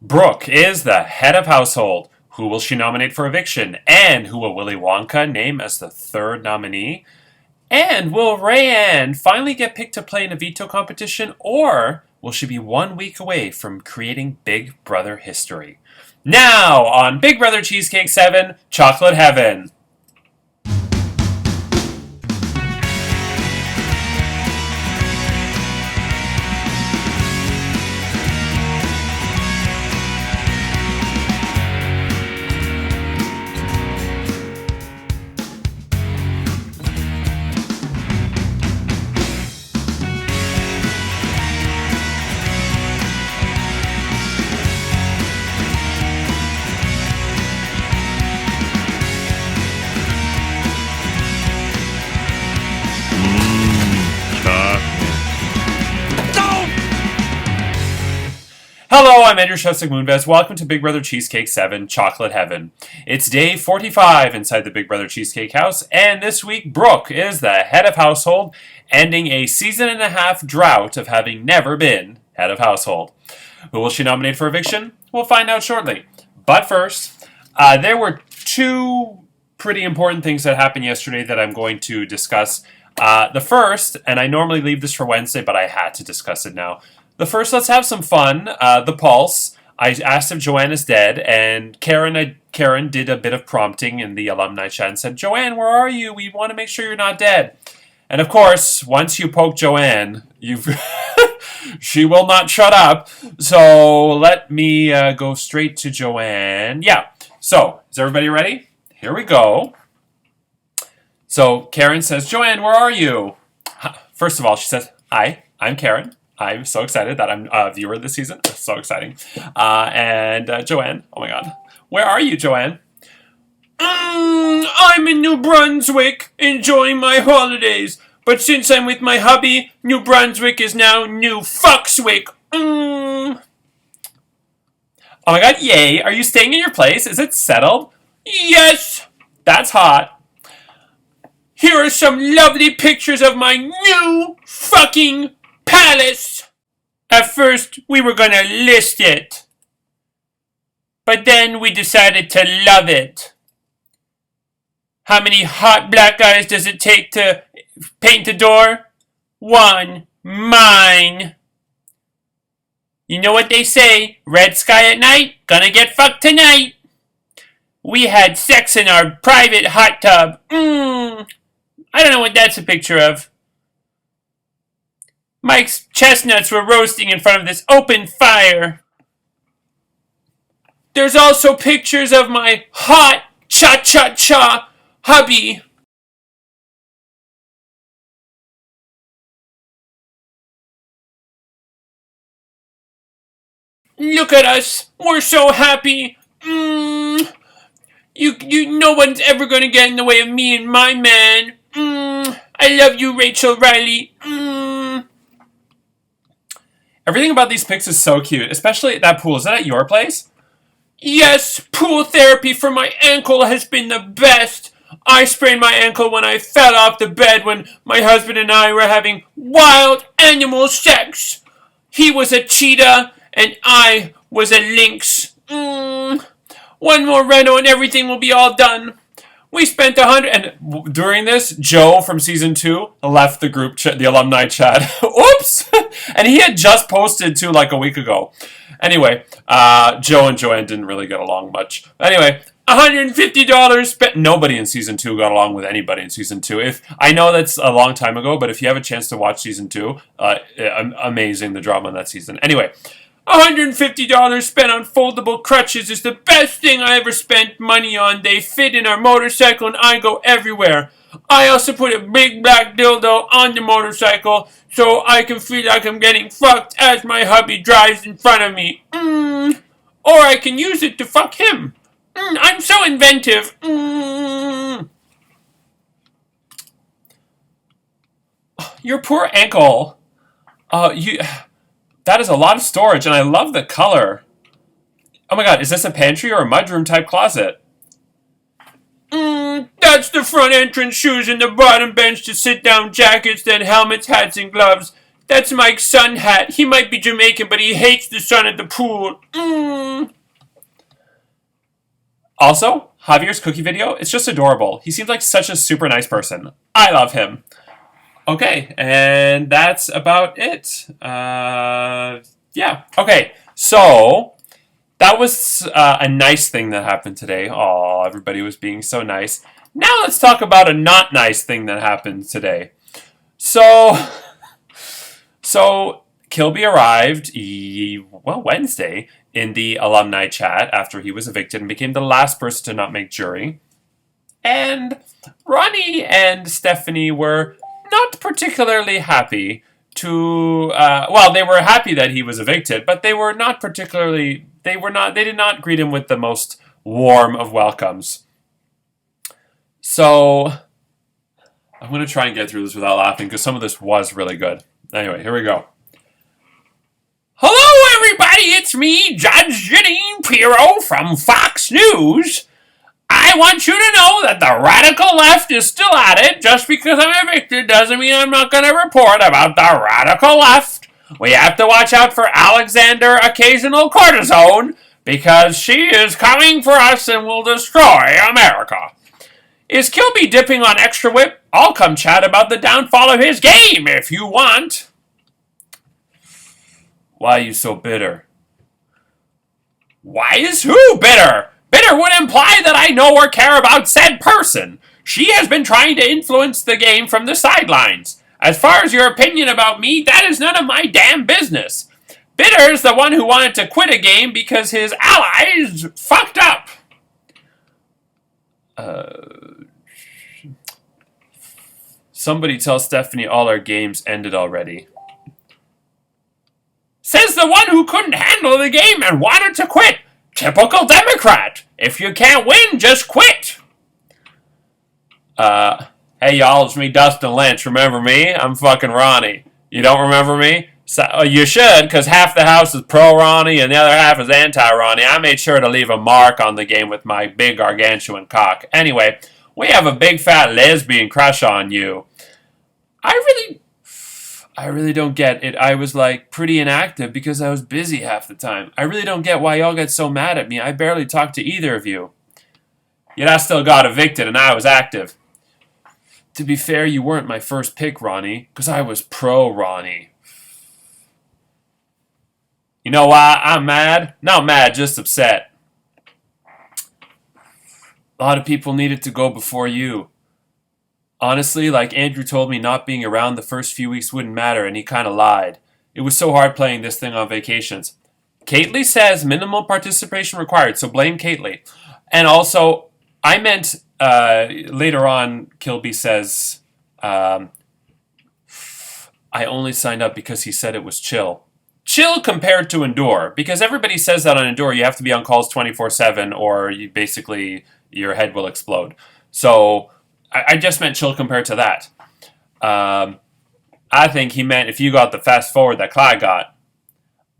Brooke is the head of household. Who will she nominate for eviction? And who will Willy Wonka name as the third nominee? And will Rayanne finally get picked to play in a veto competition, or will she be 1 week away from creating Big Brother history? Now on Big Brother Cheesecake 7, Chocolate Heaven. Hello, I'm Andrew Shostak Moonves. Welcome to Big Brother Cheesecake 7, Chocolate Heaven. It's day 45 inside the Big Brother Cheesecake house, and this week Brooke is the head of household, ending a season-and-a-half drought of having never been head of household. Who will she nominate for eviction? We'll find out shortly. But first, there were two pretty important things that happened yesterday that I'm going to discuss. The first, and I normally leave this for Wednesday, but I had to discuss it now. The first, let's have some fun. The Pulse. I asked if Joanne is dead, and Karen did a bit of prompting in the alumni chat and said, "Joanne, where are you? We want to make sure you're not dead." And of course, once you poke Joanne, she will not shut up. So let me go straight to Joanne. Yeah. So is everybody ready? Here we go. So Karen says, "Joanne, where are you?" First of all, she says, "Hi, I'm Karen. I'm so excited that I'm a viewer this season. It's so exciting." And Joanne, oh my God. Where are you, Joanne? I'm in New Brunswick, enjoying my holidays. But since I'm with my hubby, New Brunswick is now New Fuckswick. Oh my God, yay. Are you staying in your place? Is it settled? Yes. That's hot. Here are some lovely pictures of my new fucking palace. At first, we were gonna list it, but then we decided to love it. How many hot black eyes does it take to paint the door? One. Mine. You know what they say, red sky at night, gonna get fucked tonight. We had sex in our private hot tub. I don't know what that's a picture of. Mike's chestnuts were roasting in front of this open fire. There's also pictures of my hot cha-cha-cha hubby. Look at us. We're so happy. No one's ever gonna get in the way of me and my man. I love you, Rachel Riley. Everything about these pics is so cute, especially that pool. Is that at your place? Yes, pool therapy for my ankle has been the best. I sprained my ankle when I fell off the bed when my husband and I were having wild animal sex. He was a cheetah and I was a lynx. One more reno and everything will be all done. We spent and during this, Joe from season 2 left the group chat, the alumni chat. Oops! And he had just posted too, like a week ago. Anyway, Joe and Joanne didn't really get along much. Anyway, $150 spent. Nobody in season 2 got along with anybody in season 2. If I know that's a long time ago, but if you have a chance to watch season 2, amazing, the drama in that season. Anyway, $150 spent on foldable crutches is the best thing I ever spent money on. They fit in our motorcycle and I go everywhere. I also put a big black dildo on the motorcycle so I can feel like I'm getting fucked as my hubby drives in front of me. Or I can use it to fuck him. I'm so inventive. Your poor ankle. That is a lot of storage, and I love the color. Oh my God, is this a pantry or a mudroom type closet? That's the front entrance, shoes and the bottom bench to sit down, jackets, then helmets, hats, and gloves. That's Mike's sun hat. He might be Jamaican, but he hates the sun at the pool. Also, Javier's cookie video, it's just adorable. He seems like such a super nice person. I love him. Okay, and that's about it. Yeah. Okay, so that was a nice thing that happened today. Aw, everybody was being so nice. Now let's talk about a not nice thing that happened today. So Kilby arrived, Wednesday, in the alumni chat after he was evicted and became the last person to not make jury. And Ronnie and Stephanie were not particularly happy to, they were happy that he was evicted, but they did not greet him with the most warm of welcomes. So, I'm going to try and get through this without laughing, because some of this was really good. Anyway, here we go. Hello, everybody! It's me, Judge Janine Pirro from Fox News. I want you to know that the radical left is still at it. Just because I'm evicted doesn't mean I'm not going to report about the radical left. We have to watch out for Alexander Occasional Cortisone, because she is coming for us and will destroy America. Is Kilby dipping on extra whip? I'll come chat about the downfall of his game if you want. Why are you so bitter? Why is who bitter? Bitter would imply that I know or care about said person. She has been trying to influence the game from the sidelines. As far as your opinion about me, that is none of my damn business. Bitter is the one who wanted to quit a game because his allies fucked up. Somebody tell Stephanie all our games ended already. Says the one who couldn't handle the game and wanted to quit. Typical Democrat. If you can't win, just quit. Hey y'all, it's me, Dustin Lynch. Remember me? I'm fucking Ronnie. You don't remember me? So, you should, because half the house is pro-Ronnie and the other half is anti-Ronnie. I made sure to leave a mark on the game with my big gargantuan cock. Anyway, we have a big fat lesbian crush on you. I really don't get it. I was pretty inactive because I was busy half the time. I really don't get why y'all get so mad at me. I barely talked to either of you. Yet I still got evicted and I was active. To be fair, you weren't my first pick, Ronnie, because I was pro-Ronnie. You know why I'm mad? Not mad, just upset. A lot of people needed to go before you. Honestly, like Andrew told me, not being around the first few weeks wouldn't matter, and he kind of lied. It was so hard playing this thing on vacations. Kately says minimal participation required, so blame Kately. And also, I meant, later on, Kilby says, I only signed up because he said it was chill. Chill compared to Endure, because everybody says that on Endure you have to be on calls 24/7 or you basically, your head will explode. So, I just meant chill compared to that. I think he meant if you got the fast forward that Clyde got.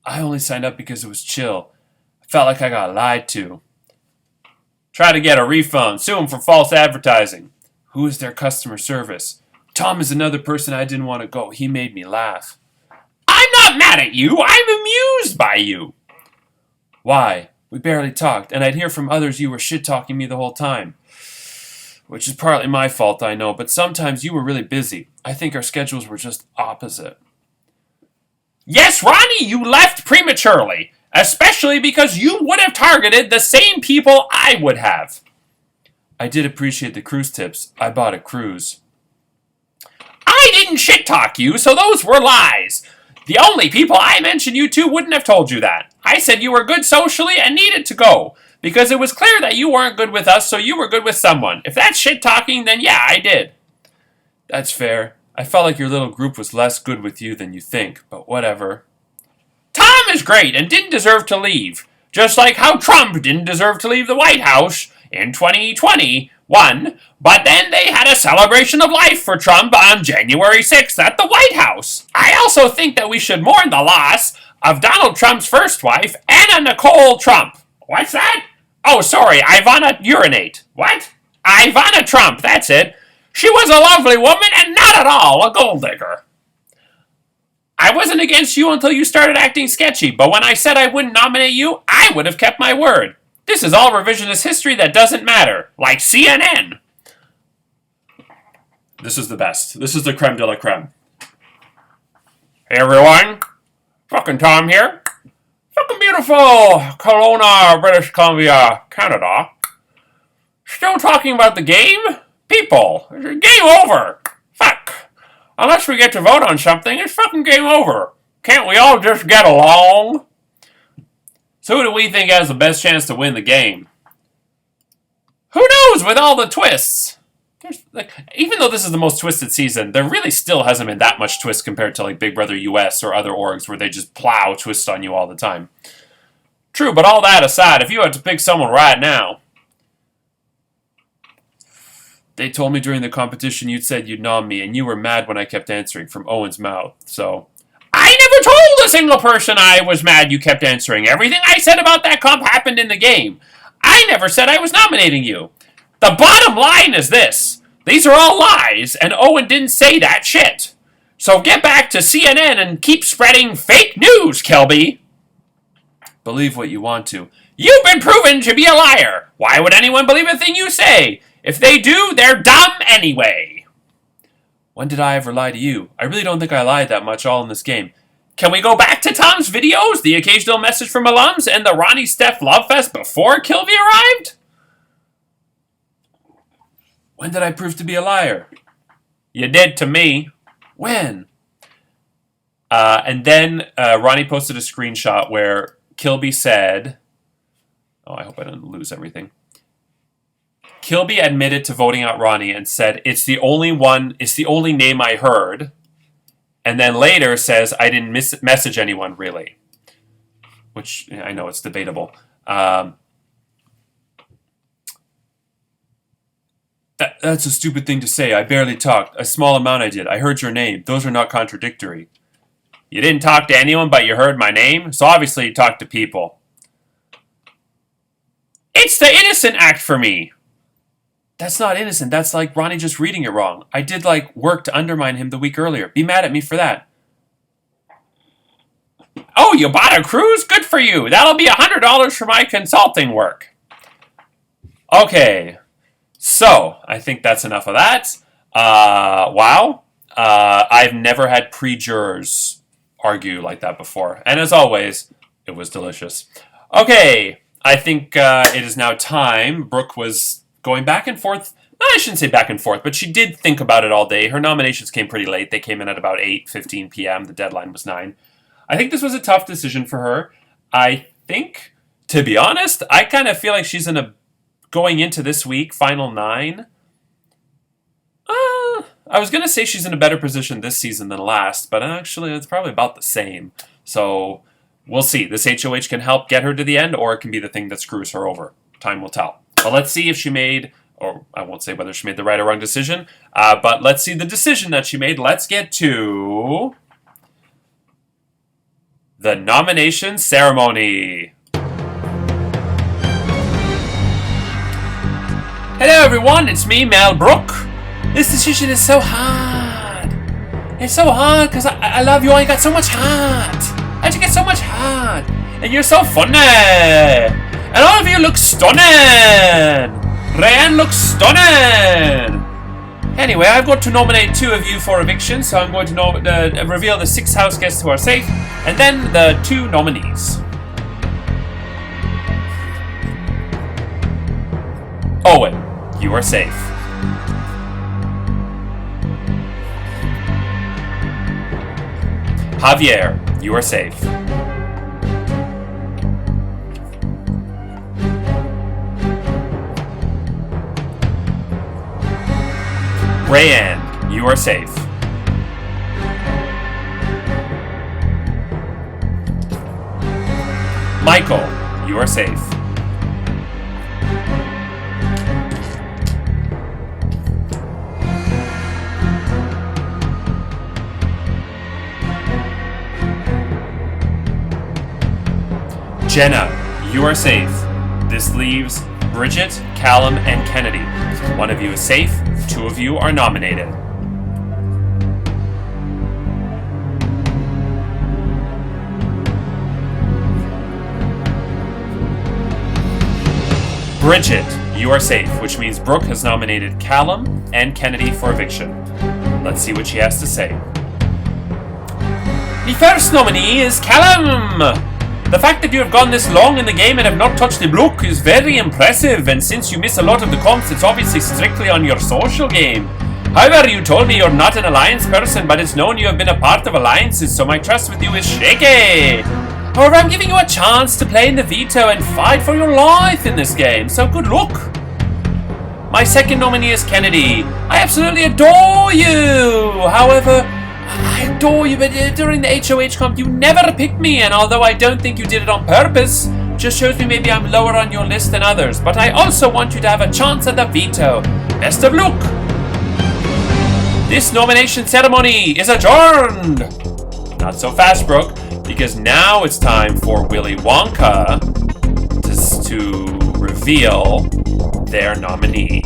I only signed up because it was chill. I felt like I got lied to. Try to get a refund. Sue him for false advertising. Who is their customer service? Tom is another person I didn't want to go. He made me laugh. I'm not mad at you. I'm amused by you. Why? We barely talked, and I'd hear from others you were shit-talking me the whole time. Which is partly my fault, I know, but sometimes you were really busy. I think our schedules were just opposite. Yes, Ronnie, you left prematurely, especially because you would have targeted the same people I would have. I did appreciate the cruise tips. I bought a cruise. I didn't shit-talk you, so those were lies. The only people I mentioned you to wouldn't have told you that. I said you were good socially and needed to go. Because it was clear that you weren't good with us, so you were good with someone. If that's shit-talking, then yeah, I did. That's fair. I felt like your little group was less good with you than you think, but whatever. Tom is great and didn't deserve to leave. Just like how Trump didn't deserve to leave the White House in 2021, but then they had a celebration of life for Trump on January 6th at the White House. I also think that we should mourn the loss of Donald Trump's first wife, Anna Nicole Trump. What's that? Oh, sorry, Ivana Urinate. What? Ivana Trump, that's it. She was a lovely woman and not at all a gold digger. I wasn't against you until you started acting sketchy, but when I said I wouldn't nominate you, I would have kept my word. This is all revisionist history that doesn't matter, like CNN. This is the best. This is the creme de la creme. Hey everyone, fucking Tom here. Fucking beautiful Kelowna, British Columbia, Canada. Still talking about the game? People, game over. Fuck. Unless we get to vote on something, it's fucking game over. Can't we all just get along? So who do we think has the best chance to win the game? Who knows with all the twists? Even though this is the most twisted season, there really still hasn't been that much twist compared to like Big Brother US or other orgs where they just plow twists on you all the time. True, but all that aside, if you had to pick someone right now, they told me during the competition you'd said you'd nom me, and you were mad when I kept answering from Owen's mouth, so... I never told a single person I was mad you kept answering. Everything I said about that comp happened in the game. I never said I was nominating you. The bottom line is this. These are all lies, and Owen didn't say that shit. So get back to CNN and keep spreading fake news, Kelby. Believe what you want to. You've been proven to be a liar. Why would anyone believe a thing you say? If they do, they're dumb anyway. When did I ever lie to you? I really don't think I lied that much all in this game. Can we go back to Tom's videos, the occasional message from alums, and the Ronnie Steph Love Fest before Kilby arrived? When did I prove to be a liar? You did to me. When? And then Ronnie posted a screenshot where Kilby said... Oh, I hope I didn't lose everything. Kilby admitted to voting out Ronnie and said, it's the only name I heard. And then later says, I didn't message anyone, really. Which, I know, it's debatable. That's a stupid thing to say. I barely talked. A small amount I did. I heard your name. Those are not contradictory. You didn't talk to anyone, but you heard my name? So obviously you talked to people. It's the innocent act for me. That's not innocent. That's like Ronnie just reading it wrong. I did, work to undermine him the week earlier. Be mad at me for that. Oh, you bought a cruise? Good for you. That'll be $100 for my consulting work. Okay. So, I think that's enough of that. Wow. I've never had pre-jurors argue like that before. And as always, it was delicious. Okay. I think it is now time. Brooke was going back and forth. I shouldn't say back and forth, but she did think about it all day. Her nominations came pretty late. They came in at about 8:15 p.m. The deadline was 9. I think this was a tough decision for her. I think, to be honest, I kind of feel like she's going into this week, final 9. I was going to say she's in a better position this season than last, but actually it's probably about the same. So we'll see. This HOH can help get her to the end, or it can be the thing that screws her over. Time will tell. But let's see if she made, or I won't say whether she made the right or wrong decision, but let's see the decision that she made. Let's get to the nomination ceremony. Hello everyone, it's me, Mel Brooke. This decision is so hard. It's so hard because I love you all. You got so much heart. How'd you get so much heart? And you're so funny. And all of you look stunning. Rayanne looks stunning. Anyway, I've got to nominate 2 of you for eviction, so I'm going to reveal the 6 house guests who are safe, and then the 2 nominees. Owen, you are safe. Javier, you are safe. Rayanne, you are safe. Michael, you are safe. Jenna, you are safe. This leaves Bridget, Callum, and Kennedy. 1 of you is safe. 2 of you are nominated. Bridget, you are safe, which means Brooke has nominated Callum and Kennedy for eviction. Let's see what she has to say. The first nominee is Callum! The fact that you have gone this long in the game and have not touched the bloke is very impressive, and since you miss a lot of the comps, it's obviously strictly on your social game. However, you told me you're not an alliance person, but it's known you have been a part of alliances, so my trust with you is shaky. However, I'm giving you a chance to play in the veto and fight for your life in this game, so good luck. My second nominee is Kennedy. I absolutely adore you! However, I adore you, but during the HOH comp, you never picked me, and although I don't think you did it on purpose, just shows me maybe I'm lower on your list than others, but I also want you to have a chance at the veto. Best of luck! This nomination ceremony is adjourned! Not so fast, Brooke, because now it's time for Willy Wonka to reveal their nominee.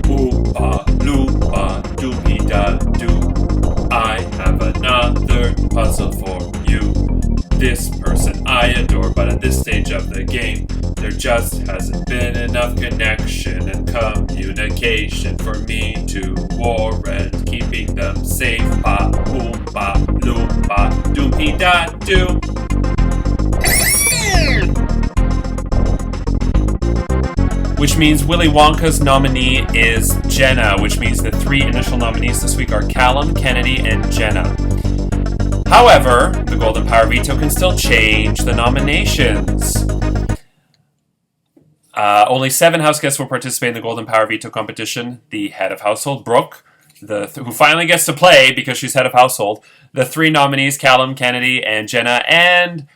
Ooh-ah, loo-ah, doo-be-da-doo. I have another puzzle for you. This person I adore, but at this stage of the game, there just hasn't been enough connection and communication for me to warrant keeping them safe. Ba, boom, ba, loom, ba, doom-be-da-doo. Which means Willy Wonka's nominee is Jenna, which means the three initial nominees this week are Callum, Kennedy, and Jenna. However, the Golden Power Veto can still change the nominations. Only 7 house guests will participate in the Golden Power Veto competition. The head of household, Brooke, who finally gets to play because she's head of household. The 3 nominees, Callum, Kennedy, and Jenna, and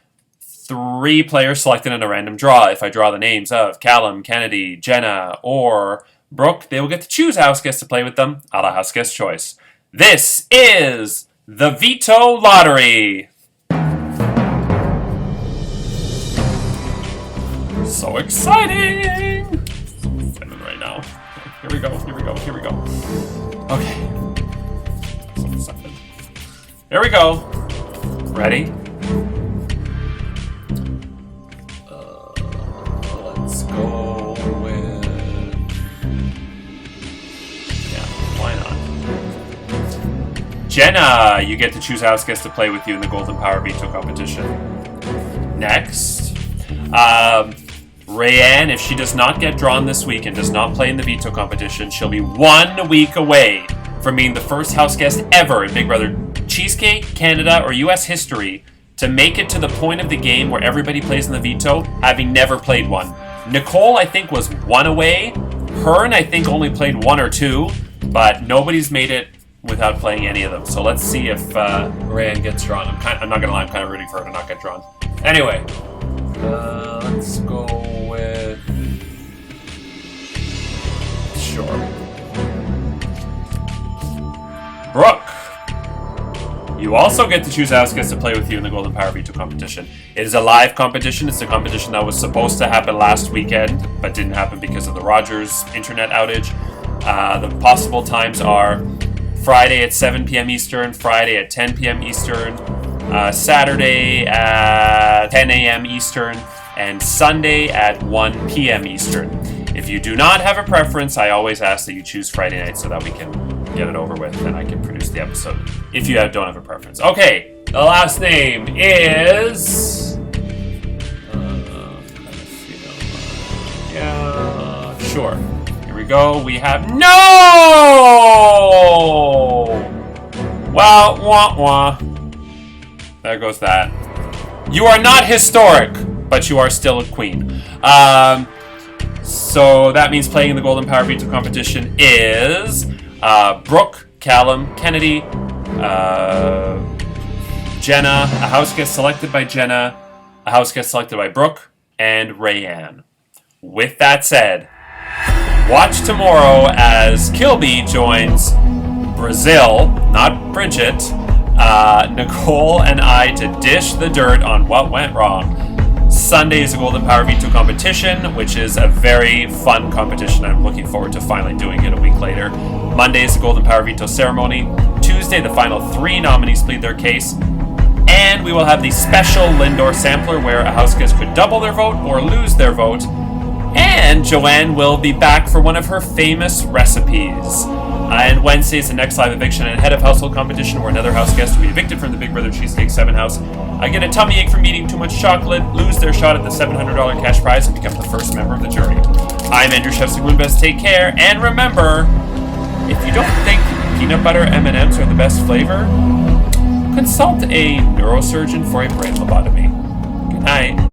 3 players selected in a random draw. If I draw the names of Callum, Kennedy, Jenna, or Brooke, they will get to choose a house guest to play with them, a la house guest choice. This is the Veto Lottery. So exciting! Right now. Here we go. Okay. Here we go. Ready? Let's go with... Yeah, why not? Jenna, you get to choose house guests to play with you in the Golden Power Veto competition. Next. Rayanne, if she does not get drawn this week and does not play in the veto competition, she'll be 1 week away from being the first house guest ever in Big Brother Cheesecake, Canada, or US history to make it to the point of the game where everybody plays in the veto, having never played one. Nicole, I think, was 1 away. Hearn, I think, only played 1 or 2, but nobody's made it without playing any of them. So let's see if Rayanne gets drawn. I'm not gonna lie, I'm kind of rooting for her to not get drawn. Anyway, let's go with... Sure. Brooke, you also get to choose house guests to play with you in the Golden Power Veto competition. It is a live competition. It's a competition that was supposed to happen last weekend, but didn't happen because of the Rogers internet outage. The possible times are Friday at 7 p.m. Eastern, Friday at 10 p.m. Eastern, Saturday at 10 a.m. Eastern, and Sunday at 1 p.m. Eastern. If you do not have a preference, I always ask that you choose Friday night so that we can get it over with and I can produce the episode if you don't have a preference. Okay, the last name is... yeah, sure. Here we go. We have... No! Well, wah, wah. There goes that. You are not historic, but you are still a queen. So that means playing in the Golden Power Veto competition is Brooke, Callum, Kennedy, Jenna, a house guest selected by Jenna, a house guest selected by Brooke, and Rayanne. With that said, watch tomorrow as Kilby joins Brazil, not Bridget, Nicole and I to dish the dirt on what went wrong. Sunday is a Golden Power Veto competition, which is a very fun competition. I'm looking forward to finally doing it a week later. Monday is the Golden Power Veto ceremony. Tuesday, the final 3 nominees plead their case. And we will have the special Lindor sampler where a house guest could double their vote or lose their vote. And Joanne will be back for one of her famous recipes. And Wednesday is the next live eviction and head of household competition where another house guest will be evicted from the Big Brother Cheesecake 7 house. I get a tummy ache from eating too much chocolate, lose their shot at the $700 cash prize, and become the first member of the jury. I'm Andrew Chef Seguinbest. Take care, and remember, if you don't think peanut butter M&Ms are the best flavor, consult a neurosurgeon for a brain lobotomy. Good night.